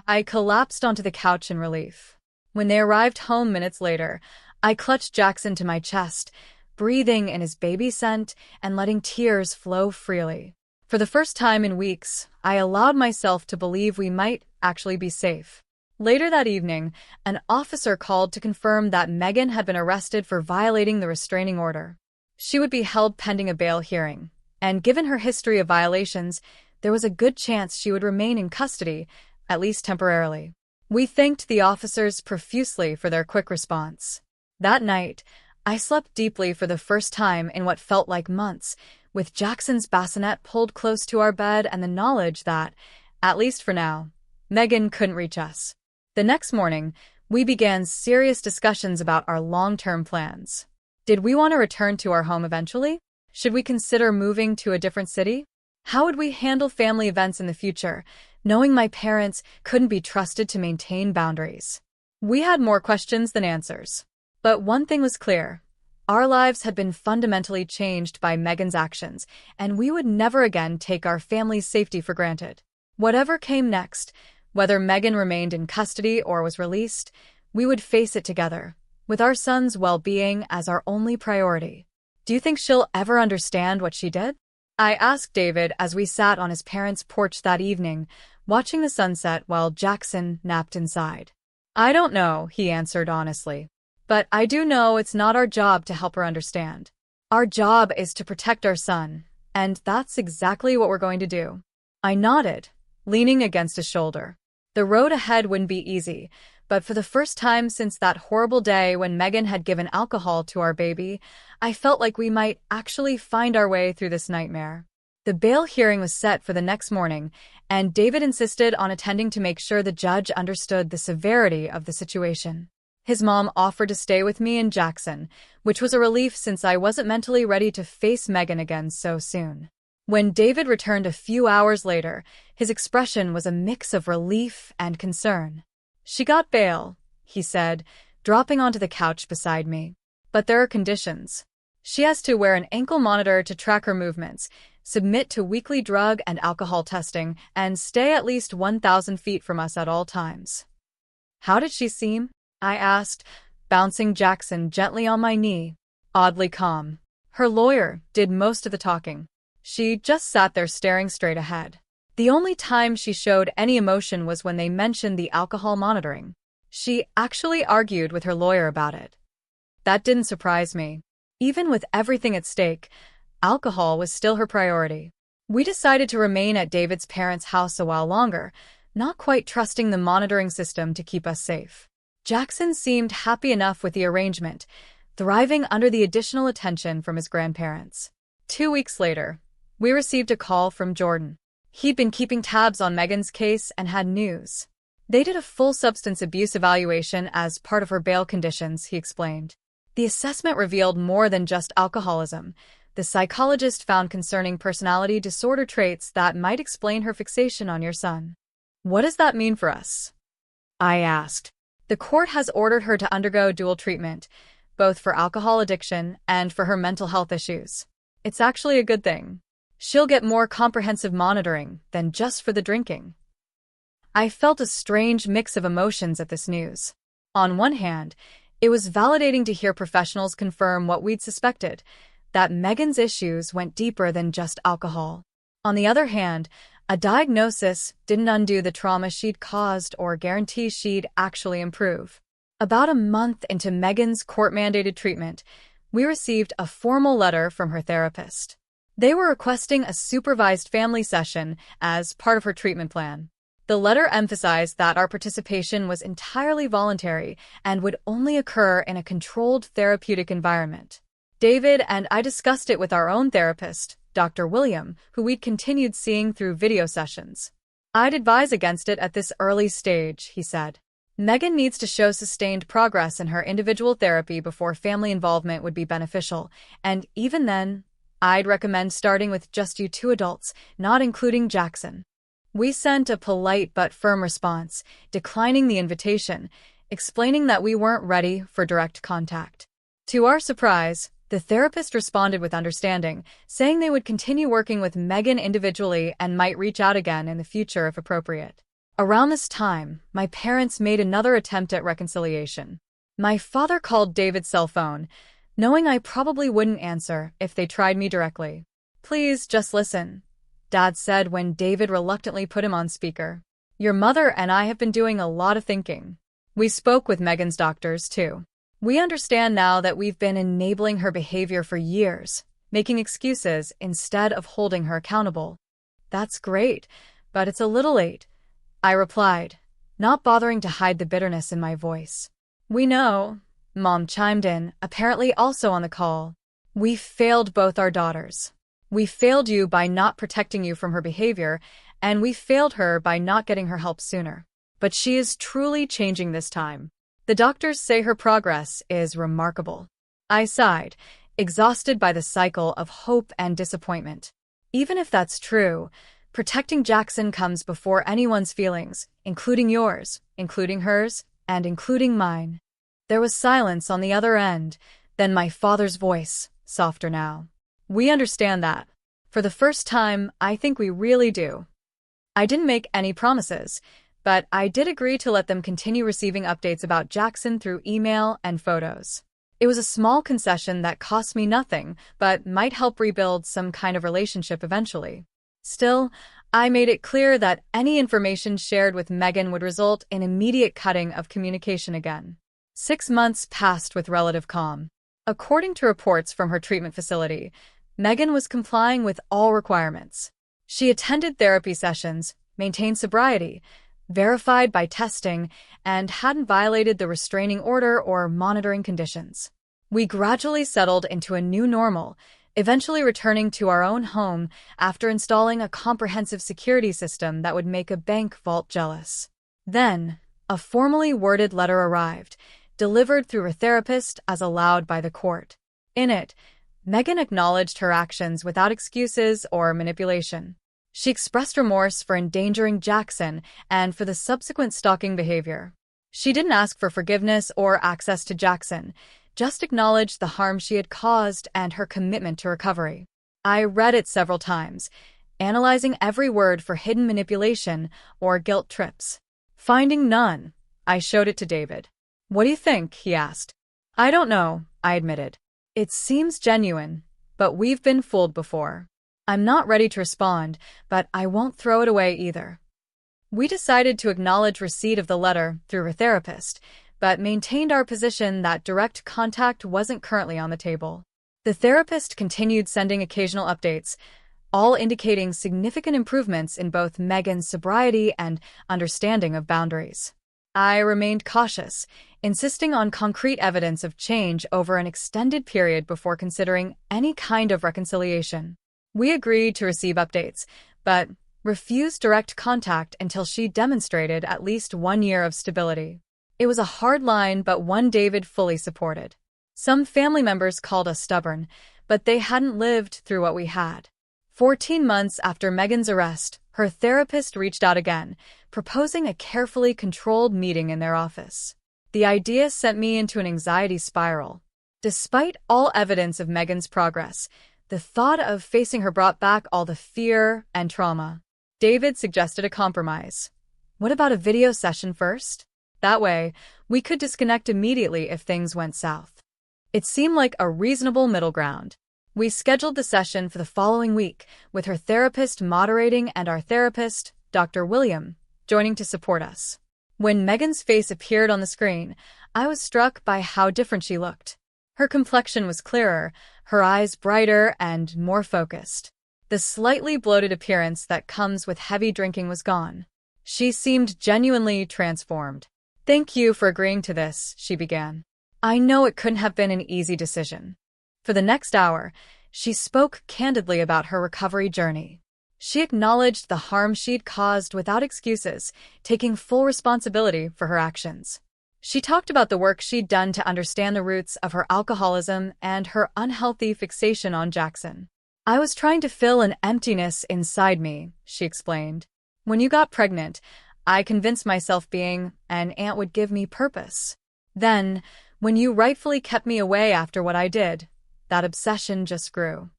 Speaker 1: I collapsed onto the couch in relief. When they arrived home minutes later, I clutched Jackson to my chest, breathing in his baby scent and letting tears flow freely. For the first time in weeks, I allowed myself to believe we might actually be safe. Later that evening, an officer called to confirm that Megan had been arrested for violating the restraining order. She would be held pending a bail hearing, and given her history of violations, there was a good chance she would remain in custody, at least temporarily. We thanked the officers profusely for their quick response. That night, I slept deeply for the first time in what felt like months, with Jackson's bassinet pulled close to our bed and the knowledge that, at least for now, Megan couldn't reach us. The next morning, we began serious discussions about our long-term plans. Did we want to return to our home eventually? Should we consider moving to a different city? How would we handle family events in the future, knowing my parents couldn't be trusted to maintain boundaries? We had more questions than answers. But one thing was clear. Our lives had been fundamentally changed by Megan's actions, and we would never again take our family's safety for granted. Whatever came next, whether Megan remained in custody or was released, we would face it together, with our son's well-being as our only priority. "Do you think she'll ever understand what she did?" I asked David as we sat on his parents' porch that evening, watching the sunset while Jackson napped inside. "I don't know," he answered honestly. "But I do know it's not our job to help her understand. Our job is to protect our son, and that's exactly what we're going to do." I nodded, leaning against his shoulder. The road ahead wouldn't be easy, but for the first time since that horrible day when Megan had given alcohol to our baby, I felt like we might actually find our way through this nightmare. The bail hearing was set for the next morning, and David insisted on attending to make sure the judge understood the severity of the situation. His mom offered to stay with me and Jackson, which was a relief since I wasn't mentally ready to face Megan again so soon. When David returned a few hours later, his expression was a mix of relief and concern. "She got bail," he said, dropping onto the couch beside me. "But there are conditions. She has to wear an ankle monitor to track her movements, submit to weekly drug and alcohol testing, and stay at least 1,000 feet from us at all times." "How did she seem?" I asked, bouncing Jackson gently on my knee. "Oddly calm. Her lawyer did most of the talking. She just sat there staring straight ahead. The only time she showed any emotion was when they mentioned the alcohol monitoring. She actually argued with her lawyer about it." That didn't surprise me. Even with everything at stake, alcohol was still her priority. We decided to remain at David's parents' house a while longer, not quite trusting the monitoring system to keep us safe. Jackson seemed happy enough with the arrangement, thriving under the additional attention from his grandparents. 2 weeks later, we received a call from Jordan. He'd been keeping tabs on Megan's case and had news. They did a full substance abuse evaluation as part of her bail conditions, he explained. The assessment revealed more than just alcoholism. The psychologist found concerning personality disorder traits that might explain her fixation on your son. What does that mean for us? I asked. The court has ordered her to undergo dual treatment, both for alcohol addiction and for her mental health issues. It's actually a good thing. She'll get more comprehensive monitoring than just for the drinking. I felt a strange mix of emotions at this news. On one hand, it was validating to hear professionals confirm what we'd suspected, that Megan's issues went deeper than just alcohol. On the other hand, a diagnosis didn't undo the trauma she'd caused or guarantee she'd actually improve. About a month into Megan's court-mandated treatment, we received a formal letter from her therapist. They were requesting a supervised family session as part of her treatment plan. The letter emphasized that our participation was entirely voluntary and would only occur in a controlled therapeutic environment. David and I discussed it with our own therapist, Dr. William, who we'd continued seeing through video sessions. I'd advise against it at this early stage, he said. Megan needs to show sustained progress in her individual therapy before family involvement would be beneficial, and even then, I'd recommend starting with just you two adults, not including Jackson. We sent a polite but firm response, declining the invitation, explaining that we weren't ready for direct contact. To our surprise, the therapist responded with understanding, saying they would continue working with Megan individually and might reach out again in the future if appropriate. Around this time, my parents made another attempt at reconciliation. My father called David's cell phone, knowing I probably wouldn't answer if they tried me directly. "Please, just listen," Dad said when David reluctantly put him on speaker. "Your mother and I have been doing a lot of thinking. We spoke with Megan's doctors, too. We understand now that we've been enabling her behavior for years, making excuses instead of holding her accountable." "That's great, but it's a little late," I replied, not bothering to hide the bitterness in my voice. "We know," Mom chimed in, apparently also on the call. "We failed both our daughters. We failed you by not protecting you from her behavior, and we failed her by not getting her help sooner. But she is truly changing this time. The doctors say her progress is remarkable." I sighed, exhausted by the cycle of hope and disappointment. Even if that's true, protecting Jackson comes before anyone's feelings, including yours, including hers, and including mine. There was silence on the other end, then my father's voice, softer now. "We understand that. For the first time, I think we really do." I didn't make any promises, but I did agree to let them continue receiving updates about Jackson through email and photos. It was a small concession that cost me nothing, but might help rebuild some kind of relationship eventually. Still, I made it clear that any information shared with Megan would result in immediate cutting of communication again. 6 months passed with relative calm. According to reports from her treatment facility, Megan was complying with all requirements. She attended therapy sessions, maintained sobriety, verified by testing, and hadn't violated the restraining order or monitoring conditions. We gradually settled into a new normal, eventually returning to our own home after installing a comprehensive security system that would make a bank vault jealous. Then, a formally worded letter arrived, delivered through her therapist as allowed by the court. In it, Megan acknowledged her actions without excuses or manipulation. She expressed remorse for endangering Jackson and for the subsequent stalking behavior. She didn't ask for forgiveness or access to Jackson, just acknowledged the harm she had caused and her commitment to recovery. I read it several times, analyzing every word for hidden manipulation or guilt trips. Finding none, I showed it to David. "What do you think?" he asked. "I don't know," I admitted. "It seems genuine, but we've been fooled before." I'm not ready to respond, but I won't throw it away either. We decided to acknowledge receipt of the letter through her therapist, but maintained our position that direct contact wasn't currently on the table. The therapist continued sending occasional updates, all indicating significant improvements in both Megan's sobriety and understanding of boundaries. I remained cautious, insisting on concrete evidence of change over an extended period before considering any kind of reconciliation. We agreed to receive updates, but refused direct contact until she demonstrated at least 1 year of stability. It was a hard line, but one David fully supported. Some family members called us stubborn, but they hadn't lived through what we had. 14 months after Megan's arrest, her therapist reached out again, proposing a carefully controlled meeting in their office. The idea sent me into an anxiety spiral. Despite all evidence of Megan's progress, the thought of facing her brought back all the fear and trauma. David suggested a compromise. What about a video session first? That way, we could disconnect immediately if things went south. It seemed like a reasonable middle ground. We scheduled the session for the following week, with her therapist moderating and our therapist, Dr. William, joining to support us. When Megan's face appeared on the screen, I was struck by how different she looked. Her complexion was clearer, her eyes brighter and more focused. The slightly bloated appearance that comes with heavy drinking was gone. She seemed genuinely transformed. "Thank you for agreeing to this," she began. "I know it couldn't have been an easy decision." For the next hour, she spoke candidly about her recovery journey. She acknowledged the harm she'd caused without excuses, taking full responsibility for her actions. She talked about the work she'd done to understand the roots of her alcoholism and her unhealthy fixation on Jackson. "I was trying to fill an emptiness inside me," she explained. "When you got pregnant, I convinced myself being an aunt would give me purpose. Then, when you rightfully kept me away after what I did, that obsession just grew."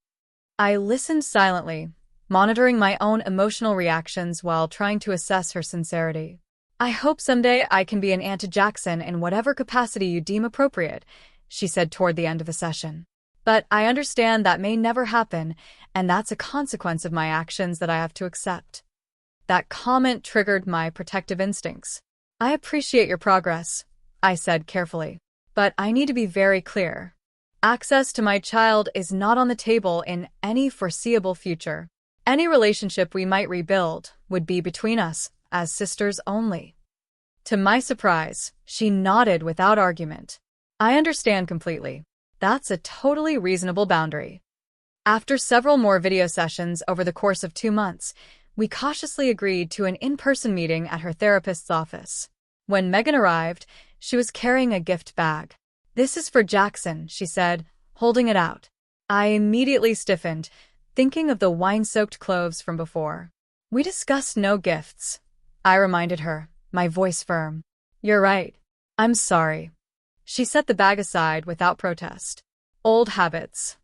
Speaker 1: I listened silently, monitoring my own emotional reactions while trying to assess her sincerity. "I hope someday I can be an aunt to Jackson in whatever capacity you deem appropriate," she said toward the end of the session. "But I understand that may never happen, and that's a consequence of my actions that I have to accept." That comment triggered my protective instincts. "I appreciate your progress," I said carefully, "but I need to be very clear. Access to my child is not on the table in any foreseeable future. Any relationship we might rebuild would be between us, as sisters only." To my surprise, she nodded without argument. "I understand completely. That's a totally reasonable boundary." After several more video sessions over the course of 2 months, we cautiously agreed to an in-person meeting at her therapist's office. When Megan arrived, she was carrying a gift bag. "This is for Jackson," she said, holding it out. I immediately stiffened, thinking of the wine-soaked cloves from before. "We discussed no gifts," I reminded her, my voice firm. "You're right. I'm sorry." She set the bag aside without protest. Old habits.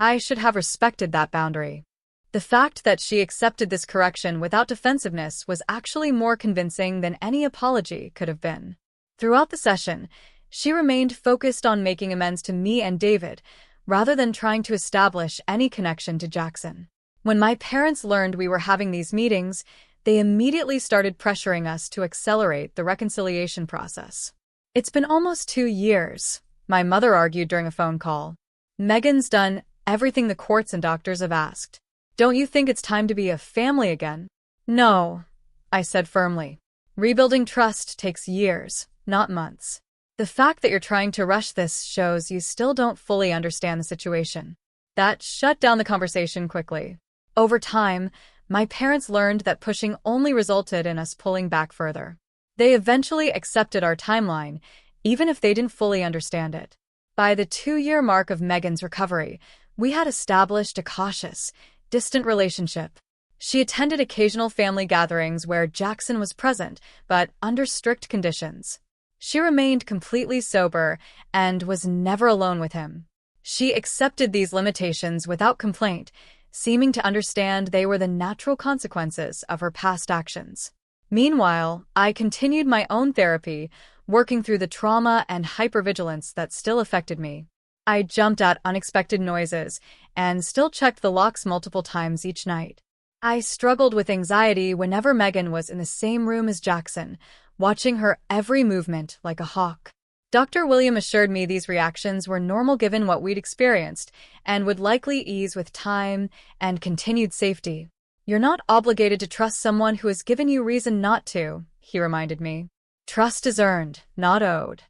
Speaker 1: I should have respected that boundary. The fact that she accepted this correction without defensiveness was actually more convincing than any apology could have been. Throughout the session, she remained focused on making amends to me and David, rather than trying to establish any connection to Jackson. When my parents learned we were having these meetings, they immediately started pressuring us to accelerate the reconciliation process. "It's been almost 2 years," my mother argued during a phone call. "Megan's done everything the courts and doctors have asked. Don't you think it's time to be a family again?" "No," I said firmly. "Rebuilding trust takes years, not months. The fact that you're trying to rush this shows you still don't fully understand the situation." That shut down the conversation quickly. Over time, my parents learned that pushing only resulted in us pulling back further. They eventually accepted our timeline, even if they didn't fully understand it. By the 2-year mark of Megan's recovery, we had established a cautious, distant relationship. She attended occasional family gatherings where Jackson was present, but under strict conditions. She remained completely sober and was never alone with him. She accepted these limitations without complaint, seeming to understand they were the natural consequences of her past actions. Meanwhile, I continued my own therapy, working through the trauma and hypervigilance that still affected me. I jumped at unexpected noises and still checked the locks multiple times each night. I struggled with anxiety whenever Megan was in the same room as Jackson, watching her every movement like a hawk. Dr. William assured me these reactions were normal given what we'd experienced and would likely ease with time and continued safety. You're not obligated to trust someone who has given you reason not to, he reminded me. Trust is earned, not owed.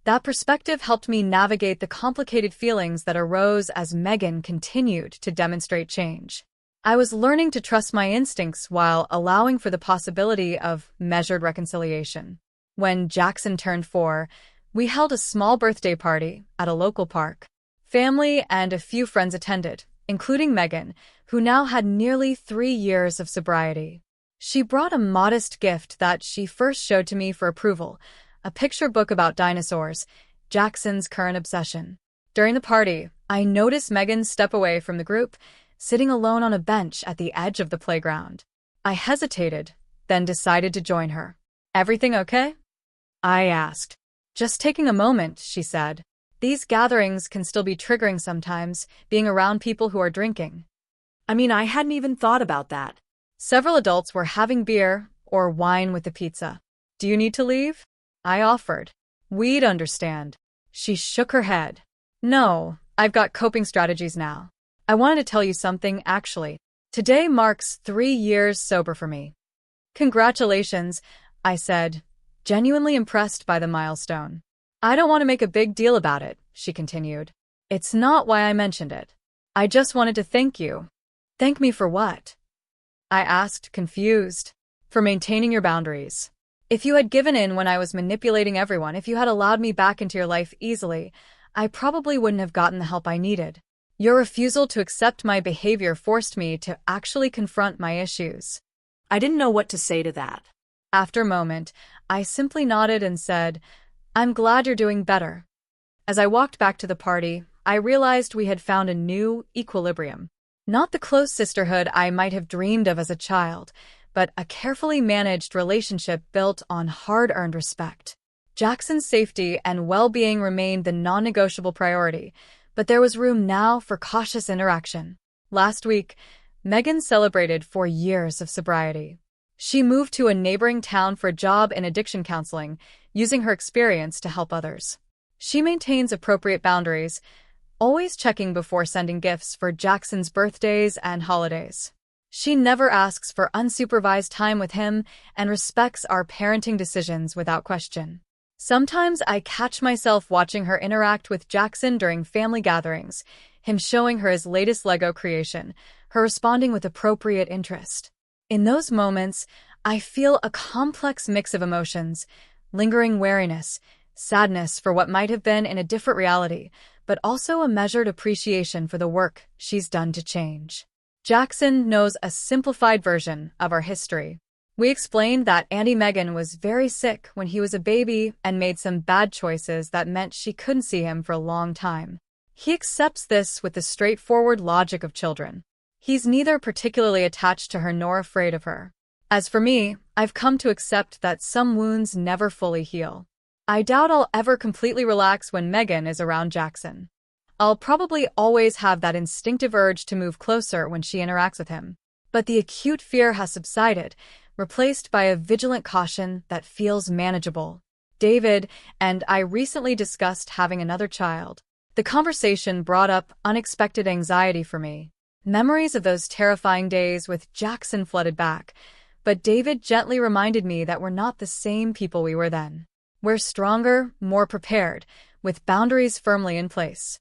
Speaker 1: That perspective helped me navigate the complicated feelings that arose as Megan continued to demonstrate change. I was learning to trust my instincts while allowing for the possibility of measured reconciliation. When Jackson turned 4, we held a small birthday party at a local park. Family and a few friends attended, including Megan, who now had nearly 3 years of sobriety. She brought a modest gift that she first showed to me for approval, a picture book about dinosaurs, Jackson's current obsession. During the party, I noticed Megan step away from the group, sitting alone on a bench at the edge of the playground. I hesitated, then decided to join her. "Everything okay?" I asked. "Just taking a moment," she said. "These gatherings can still be triggering sometimes, being around people who are drinking."
Speaker 2: I hadn't even thought about that.
Speaker 1: Several adults were having beer or wine with the pizza. "Do you need to leave?" I offered. "We'd understand." She shook her head. "No, I've got coping strategies now. I wanted to tell you something, actually. Today marks 3 years sober for me." "Congratulations," I said, genuinely impressed by the milestone. "I don't want to make a big deal about it," she continued. "It's not why I mentioned it. I just wanted to thank you." "Thank me for what?" I asked, confused. "For maintaining your boundaries. If you had given in when I was manipulating everyone, if you had allowed me back into your life easily, I probably wouldn't have gotten the help I needed. Your refusal to accept my behavior forced me to actually confront my issues."
Speaker 2: I didn't know what to say to that.
Speaker 1: After a moment, I simply nodded and said, "I'm glad you're doing better." As I walked back to the party, I realized we had found a new equilibrium. Not the close sisterhood I might have dreamed of as a child, but a carefully managed relationship built on hard-earned respect. Jackson's safety and well-being remained the non-negotiable priority, but there was room now for cautious interaction. Last week, Megan celebrated 4 years of sobriety. She moved to a neighboring town for a job in addiction counseling, using her experience to help others. She maintains appropriate boundaries, always checking before sending gifts for Jackson's birthdays and holidays. She never asks for unsupervised time with him and respects our parenting decisions without question. Sometimes I catch myself watching her interact with Jackson during family gatherings, him showing her his latest Lego creation, her responding with appropriate interest. In those moments, I feel a complex mix of emotions, lingering wariness, sadness for what might have been in a different reality, but also a measured appreciation for the work she's done to change. Jackson knows a simplified version of our history. We explained that Auntie Megan was very sick when he was a baby and made some bad choices that meant she couldn't see him for a long time. He accepts this with the straightforward logic of children. He's neither particularly attached to her nor afraid of her. As for me, I've come to accept that some wounds never fully heal. I doubt I'll ever completely relax when Megan is around Jackson. I'll probably always have that instinctive urge to move closer when she interacts with him. But the acute fear has subsided, replaced by a vigilant caution that feels manageable. David and I recently discussed having another child. The conversation brought up unexpected anxiety for me. Memories of those terrifying days with Jackson flooded back, but David gently reminded me that we're not the same people we were then. We're stronger, more prepared, with boundaries firmly in place.